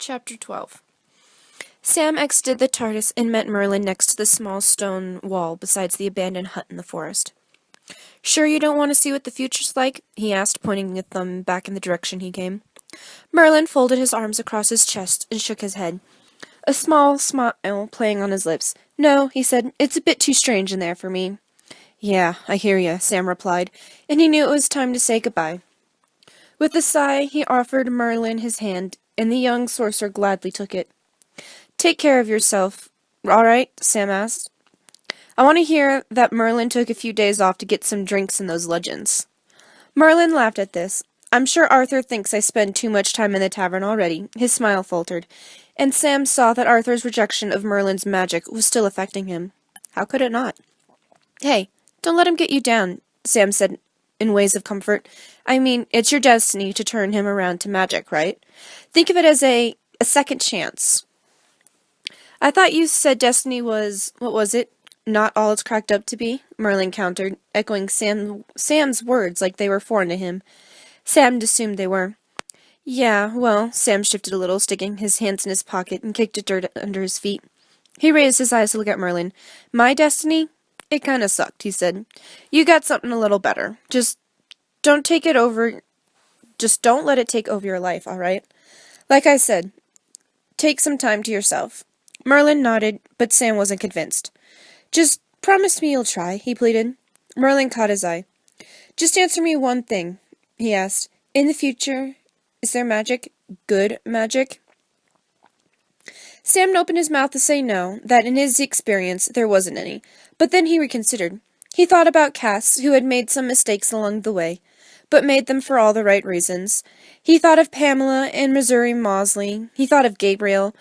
Chapter 12. Sam exited the TARDIS and met Merlin next to the small stone wall beside the abandoned hut in the forest. "Sure you don't want to see what the future's like?" he asked, pointing a thumb back in the direction he came. Merlin folded his arms across his chest and shook his head, a small smile playing on his lips. "No," he said, "it's a bit too strange in there for me." "Yeah, I hear ya," Sam replied, and he knew it was time to say goodbye. With a sigh, he offered Merlin his hand, and the young sorcerer gladly took it. "Take care of yourself, all right?" Sam asked. "I want to hear that Merlin took a few days off to get some drinks in those legends." Merlin laughed at this. "I'm sure Arthur thinks I spend too much time in the tavern already." His smile faltered, and Sam saw that Arthur's rejection of Merlin's magic was still affecting him. How could it not? "Hey, don't let him get you down," Sam said in ways of comfort. "I mean, it's your destiny to turn him around to magic, right? Think of it as a second chance." "I thought you said destiny was, what was it? Not all it's cracked up to be?" Merlin countered, echoing Sam's words like they were foreign to him. Sam assumed they were. "Yeah, well," Sam shifted a little, sticking his hands in his pocket and kicked at dirt under his feet. He raised his eyes to look at Merlin. "My destiny? It kinda sucked," he said. "You got something a little better. Just don't let it take over your life, all right? Like I said, take some time to yourself." Merlin nodded, but Sam wasn't convinced. "Just promise me you'll try," he pleaded. Merlin caught his eye. "Just answer me one thing," he asked. "In the future, is there magic? Good magic?" Sam opened his mouth to say no, that in his experience there wasn't any, but then he reconsidered. He thought about Cass, who had made some mistakes along the way, but made them for all the right reasons. He thought of Pamela and Missouri Mosley. He thought of Gabriel,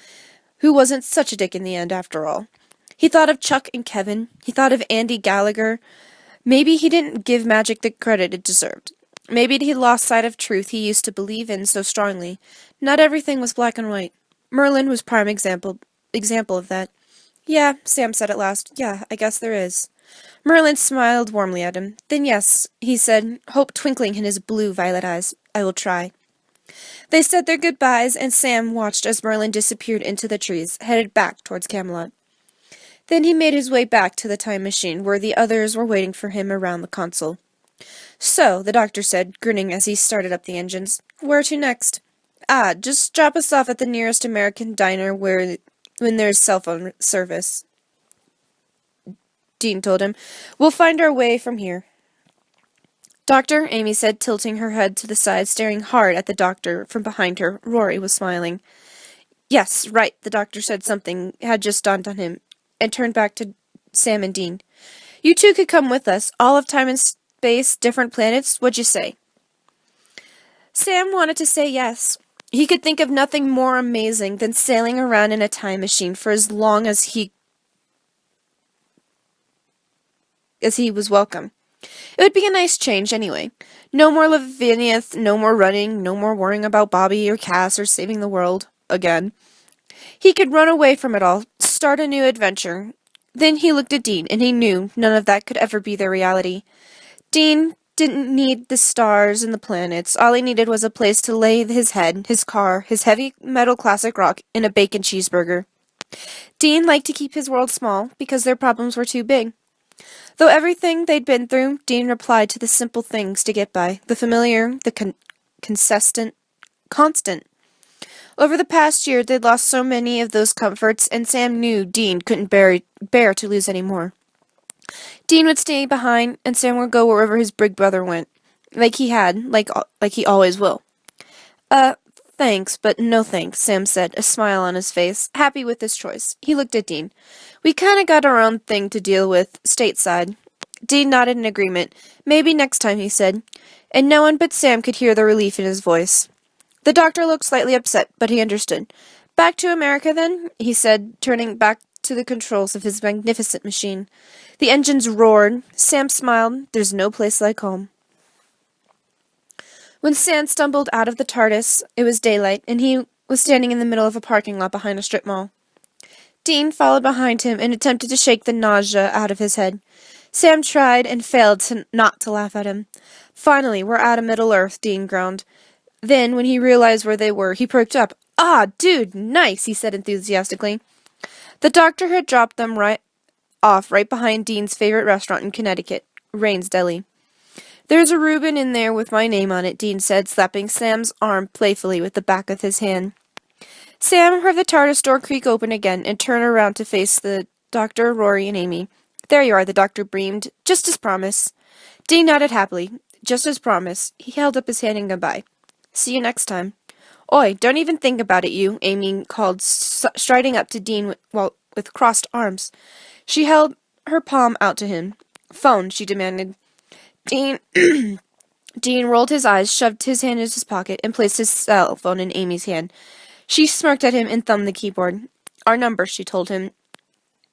who wasn't such a dick in the end after all. He thought of Chuck and Kevin. He thought of Andy Gallagher. Maybe he didn't give magic the credit it deserved. Maybe he lost sight of truth he used to believe in so strongly. Not everything was black and white. Merlin was prime example of that. "Yeah," Sam said at last. "Yeah, I guess there is." Merlin smiled warmly at him. "Then yes," he said, hope twinkling in his blue-violet eyes. "I will try." They said their goodbyes, and Sam watched as Merlin disappeared into the trees, headed back towards Camelot. Then he made his way back to the time machine, where the others were waiting for him around the console. "So," the doctor said, grinning as he started up the engines, "where to next?" "Ah, just drop us off at the nearest American diner when there's cell phone service," Dean told him. "We'll find our way from here." "Doctor," Amy said, tilting her head to the side, staring hard at the doctor from behind her. Rory was smiling. "Yes, right," the doctor said. Something had just dawned on him, and turned back to Sam and Dean. "You two could come with us. All of time and space, different planets. What'd you say?" Sam wanted to say yes. He could think of nothing more amazing than sailing around in a time machine for as long as he was welcome. It would be a nice change, anyway. No more Lavinia, no more running, no more worrying about Bobby or Cass or saving the world again. He could run away from it all, start a new adventure. Then he looked at Dean, and he knew none of that could ever be their reality. Dean didn't need the stars and the planets. All he needed was a place to lay his head, his car, his heavy metal classic rock, and a bacon cheeseburger. Dean liked to keep his world small because their problems were too big. Though everything they'd been through, Dean replied to the simple things to get by, the familiar, the constant. Over the past year, they'd lost so many of those comforts, and Sam knew Dean couldn't bear to lose any more. Dean would stay behind, and Sam would go wherever his big brother went, like he always will. Thanks, but no thanks," Sam said, a smile on his face, happy with his choice. He looked at Dean. "We kinda got our own thing to deal with, stateside." Dean nodded in agreement. "Maybe next time," he said, and no one but Sam could hear the relief in his voice. The doctor looked slightly upset, but he understood. "Back to America, then?" he said, turning back to the controls of his magnificent machine. The engines roared. Sam smiled. There's no place like home. When Sam stumbled out of the TARDIS, it was daylight, and he was standing in the middle of a parking lot behind a strip mall. Dean followed behind him and attempted to shake the nausea out of his head. Sam tried and failed not to laugh at him. "Finally, we're out of Middle-earth," Dean groaned. Then, when he realized where they were, he perked up. Ah, dude, nice, he said enthusiastically. The doctor had dropped them right behind Dean's favorite restaurant in Connecticut, Rain's Deli. There's a Reuben in there with my name on it, Dean said, slapping Sam's arm playfully with the back of his hand. Sam heard the TARDIS door creak open again and turn around to face the doctor, Rory, and Amy. There you are, the doctor beamed. Just as promised. Dean nodded happily. Just as promised. He held up his hand in goodbye. See you next time. Oi, don't even think about it, you, Amy called, striding up to Dean with crossed arms. She held her palm out to him. Phone, she demanded. Dean rolled his eyes, shoved his hand in his pocket, and placed his cell phone in Amy's hand. She smirked at him and thumbed the keyboard. Our number, she told him,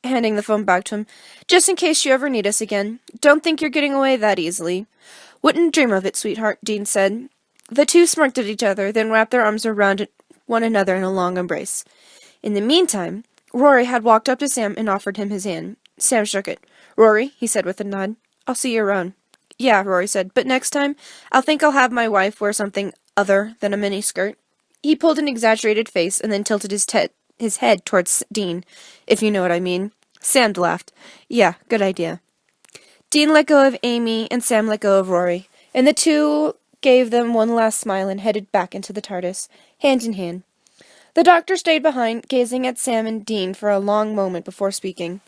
handing the phone back to him. Just in case you ever need us again. Don't think you're getting away that easily. Wouldn't dream of it, sweetheart, Dean said. The two smirked at each other, then wrapped their arms around one another in a long embrace. In the meantime, Rory had walked up to Sam and offered him his hand. Sam shook it. Rory, he said with a nod, I'll see you around. Yeah, Rory said, but next time, I'll have my wife wear something other than a miniskirt. He pulled an exaggerated face and then tilted his head towards Dean, if you know what I mean. Sam laughed. Yeah, good idea. Dean let go of Amy and Sam let go of Rory, and the two gave them one last smile and headed back into the TARDIS, hand in hand. The doctor stayed behind, gazing at Sam and Dean for a long moment before speaking.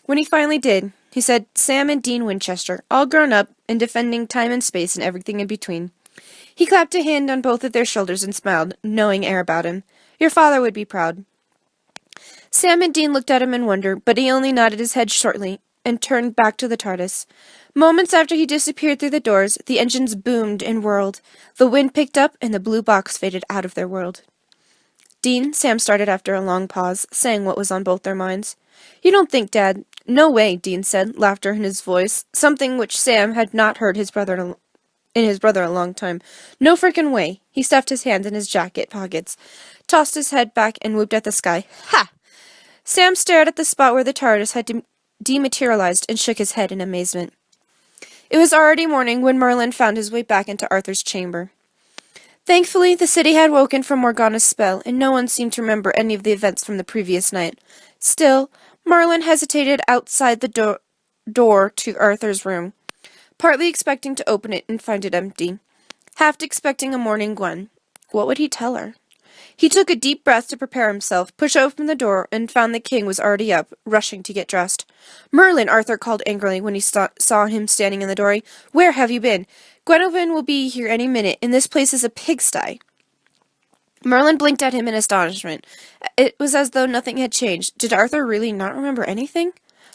When he finally did, he said, Sam and Dean Winchester, all grown up and defending time and space and everything in between. He clapped a hand on both of their shoulders and smiled, knowing air about him. Your father would be proud. Sam and Dean looked at him in wonder, but he only nodded his head shortly and turned back to the TARDIS. Moments after he disappeared through the doors, the engines boomed and whirled. The wind picked up, and the blue box faded out of their world. Dean, Sam started after a long pause, saying what was on both their minds. You don't think, Dad... No way, Dean said, laughter in his voice, something which Sam had not heard in his brother a long time. No frickin' way. He stuffed his hands in his jacket pockets, tossed his head back, and whooped at the sky. Ha! Sam stared at the spot where the TARDIS had dematerialized and shook his head in amazement. It was already morning when Merlin found his way back into Arthur's chamber. Thankfully, the city had woken from Morgana's spell, and no one seemed to remember any of the events from the previous night. Still, Merlin hesitated outside the door to Arthur's room, partly expecting to open it and find it empty, half expecting a morning Gwen. What would he tell her? He took a deep breath to prepare himself, pushed open the door, and found the king was already up, rushing to get dressed. Merlin, Arthur called angrily when he saw him standing in the doorway. Where have you been? Gwendolen will be here any minute, and this place is a pigsty. Merlin blinked at him in astonishment. It was as though nothing had changed. Did Arthur really not remember anything?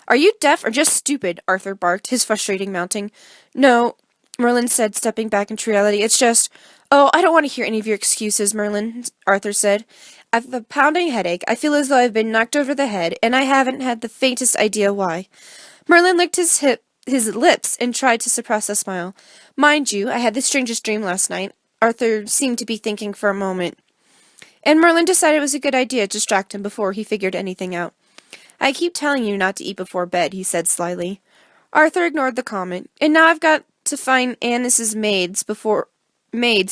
Are you deaf or just stupid? Arthur barked, his frustration mounting. No, Merlin said, stepping back into reality. It's just... Oh, I don't want to hear any of your excuses, Merlin, Arthur said. I've a pounding headache. I feel as though I've been knocked over the head, and I haven't had the faintest idea why. Merlin licked his lips and tried to suppress a smile. Mind you, I had the strangest dream last night. Arthur seemed to be thinking for a moment. And Merlin decided it was a good idea to distract him before he figured anything out. I keep telling you not to eat before bed, he said slyly. Arthur ignored the comment. And now I've got to find Annis's maids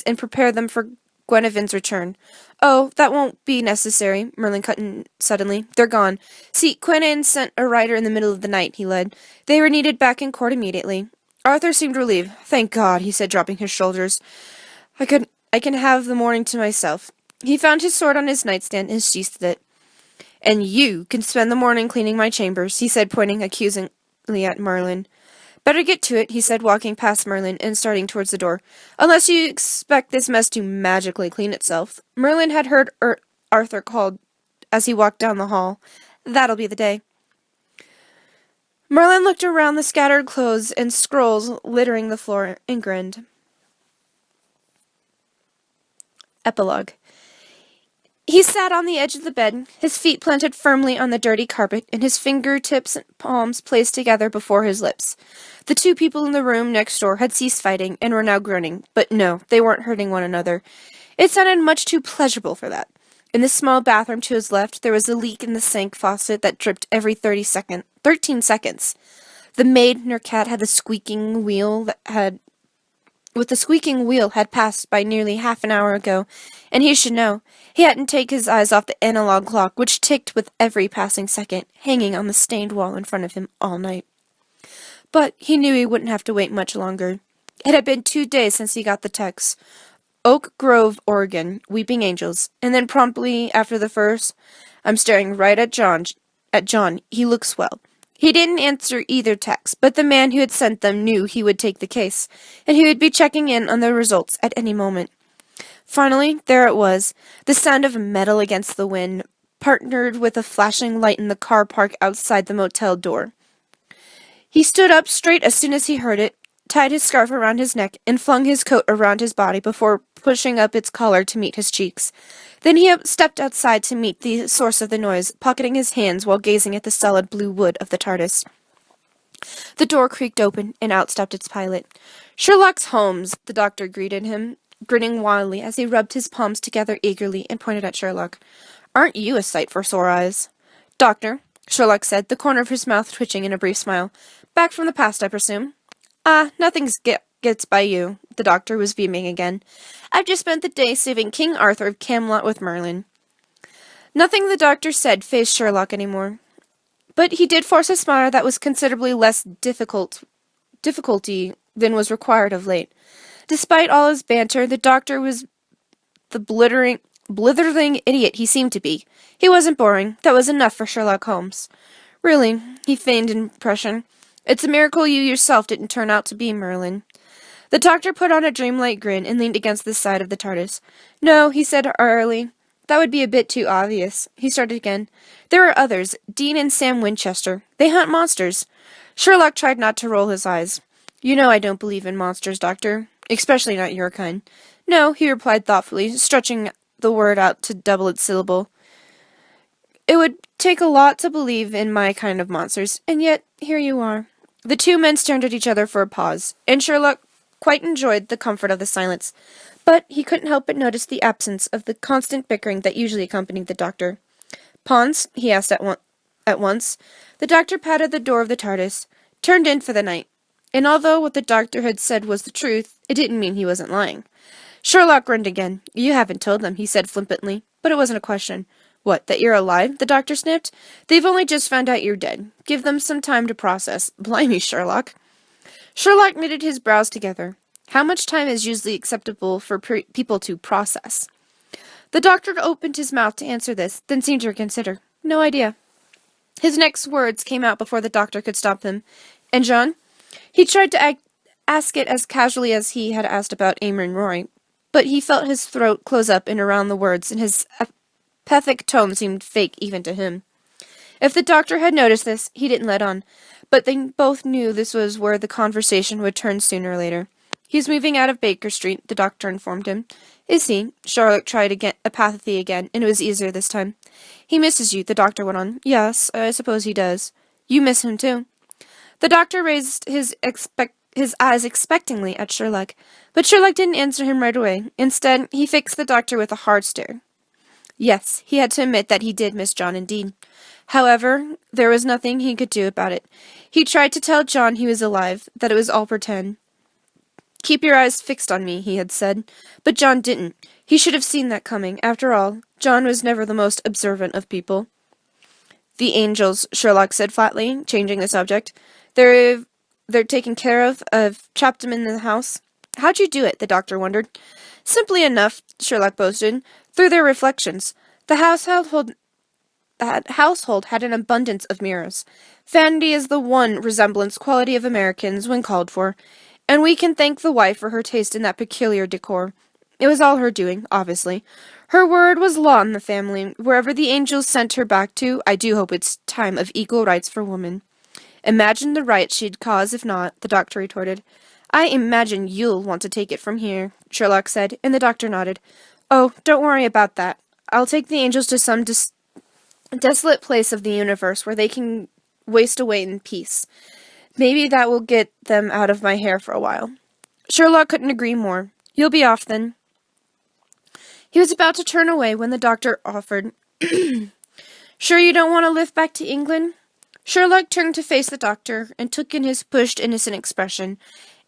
and prepare them for Guinevere's return. Oh, that won't be necessary, Merlin cut in suddenly. They're gone. See, Guinevere sent a rider in the middle of the night, he led. They were needed back in court immediately. Arthur seemed relieved. Thank God, he said, dropping his shoulders. I can have the morning to myself. He found his sword on his nightstand and sheathed it. And you can spend the morning cleaning my chambers, he said, pointing accusingly at Merlin. Better get to it, he said, walking past Merlin and starting towards the door. Unless you expect this mess to magically clean itself. Merlin had heard Arthur called as he walked down the hall. That'll be the day. Merlin looked around the scattered clothes and scrolls littering the floor and grinned. Epilogue. He sat on the edge of the bed, his feet planted firmly on the dirty carpet, and his fingertips and palms placed together before his lips. The two people in the room next door had ceased fighting and were now groaning, but no, they weren't hurting one another. It sounded much too pleasurable for that. In the small bathroom to his left, there was a leak in the sink faucet that dripped every 13 seconds. The maid and her cat had the squeaking wheel that had with the squeaking wheel had passed by nearly half an hour ago, and he should know. He hadn't taken his eyes off the analog clock, which ticked with every passing second, hanging on the stained wall in front of him all night. But he knew he wouldn't have to wait much longer. It had been 2 days since he got the text. Oak Grove, Oregon, Weeping Angels, and then promptly after the first, I'm staring right at John. He looks well. He didn't answer either text, but the man who had sent them knew he would take the case, and he would be checking in on the results at any moment. Finally, there it was, the sound of metal against the wind, partnered with a flashing light in the car park outside the motel door. He stood up straight as soon as he heard it, tied his scarf around his neck, and flung his coat around his body before pushing up its collar to meet his cheeks. Then he stepped outside to meet the source of the noise, pocketing his hands while gazing at the solid blue wood of the TARDIS. The door creaked open, and out stepped its pilot. Sherlock Holmes, the doctor greeted him, grinning wildly as he rubbed his palms together eagerly and pointed at Sherlock. Aren't you a sight for sore eyes? Doctor, Sherlock said, the corner of his mouth twitching in a brief smile. Back from the past, I presume? Nothing gets by you. The doctor was beaming again. I've just spent the day saving King Arthur of Camelot with Merlin. Nothing the doctor said fazed Sherlock anymore. But he did force a smile that was considerably less difficulty than was required of late. Despite all his banter, the doctor was the blithering idiot he seemed to be. He wasn't boring. That was enough for Sherlock Holmes. Really, he feigned impression. It's a miracle you yourself didn't turn out to be Merlin. The doctor put on a dreamlike grin and leaned against the side of the TARDIS. No, he said airily. That would be a bit too obvious. He started again. There are others, Dean and Sam Winchester. They hunt monsters. Sherlock tried not to roll his eyes. You know I don't believe in monsters, Doctor. Especially not your kind. No, he replied thoughtfully, stretching the word out to double its syllable. It would take a lot to believe in my kind of monsters, and yet here you are. The two men stared at each other for a pause, and Sherlock quite enjoyed the comfort of the silence, but he couldn't help but notice the absence of the constant bickering that usually accompanied the doctor. Pons? He asked at once. The doctor patted the door of the TARDIS. Turned in for the night. And although what the doctor had said was the truth, it didn't mean he wasn't lying. Sherlock grinned again. You haven't told them, he said flippantly, but it wasn't a question. What, that you're alive? The doctor sniffed. They've only just found out you're dead. Give them some time to process. Blimey, Sherlock. Sherlock knitted his brows together. How much time is usually acceptable for people to process? The doctor opened his mouth to answer this, then seemed to reconsider. No idea. His next words came out before the doctor could stop him. And John? He tried to ask it as casually as he had asked about Amor and Rory, but he felt his throat close up and around the words, and his apathic tone seemed fake even to him. If the doctor had noticed this, he didn't let on, but they both knew this was where the conversation would turn sooner or later. He's moving out of Baker Street, the doctor informed him. Is he? Sherlock tried apathy again, and it was easier this time. He misses you, the doctor went on. Yes, I suppose he does. You miss him, too. The doctor raised his eyes expectantly at Sherlock, but Sherlock didn't answer him right away. Instead, he fixed the doctor with a hard stare. Yes, he had to admit that he did miss John indeed. However, there was nothing he could do about it. He tried to tell John he was alive, that it was all pretend. Keep your eyes fixed on me, he had said. But John didn't. He should have seen that coming. After all, John was never the most observant of people. The angels, Sherlock said flatly, changing the subject. They're taken care of. I've trapped them in the house. How'd you do it? The doctor wondered. Simply enough, Sherlock boasted. Through their reflections. The household had an abundance of mirrors. Vanity is the one resemblance quality of Americans when called for, and we can thank the wife for her taste in that peculiar decor. It was all her doing, obviously. Her word was law in the family. Wherever the angels sent her back to, I do hope it's time of equal rights for women. Imagine the riots she'd cause if not, the doctor retorted. I imagine you'll want to take it from here, Sherlock said, and the doctor nodded. Oh, don't worry about that. I'll take the angels to some desolate place of the universe where they can waste away in peace. Maybe that will get them out of my hair for a while. Sherlock couldn't agree more. You'll be off then. He was about to turn away when the doctor offered, Sure you don't want to lift back to England? Sherlock turned to face the doctor and took in his pushed, innocent expression,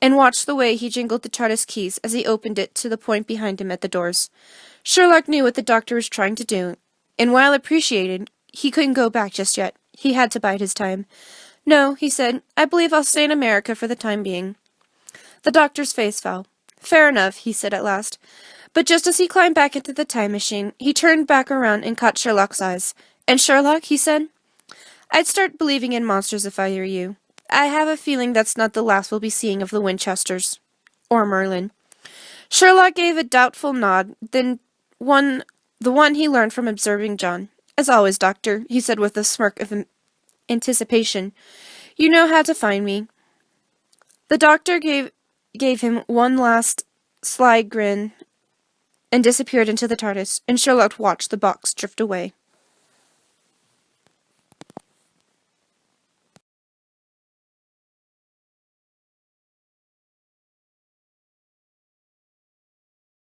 and watched the way he jingled the TARDIS keys as he opened it to the point behind him at the doors. Sherlock knew what the doctor was trying to do, and while appreciated, he couldn't go back just yet. He had to bide his time. "No," he said. "I believe I'll stay in America for the time being." The doctor's face fell. "Fair enough," he said at last. But just as he climbed back into the time machine, he turned back around and caught Sherlock's eyes. "And Sherlock," he said, "I'd start believing in monsters if I were you. I have a feeling that's not the last we'll be seeing of the Winchesters. Or Merlin." Sherlock gave a doubtful nod, then the one he learned from observing John. "As always, Doctor," he said with a smirk of anticipation. "You know how to find me." The doctor gave him one last sly grin and disappeared into the TARDIS, and Sherlock watched the box drift away.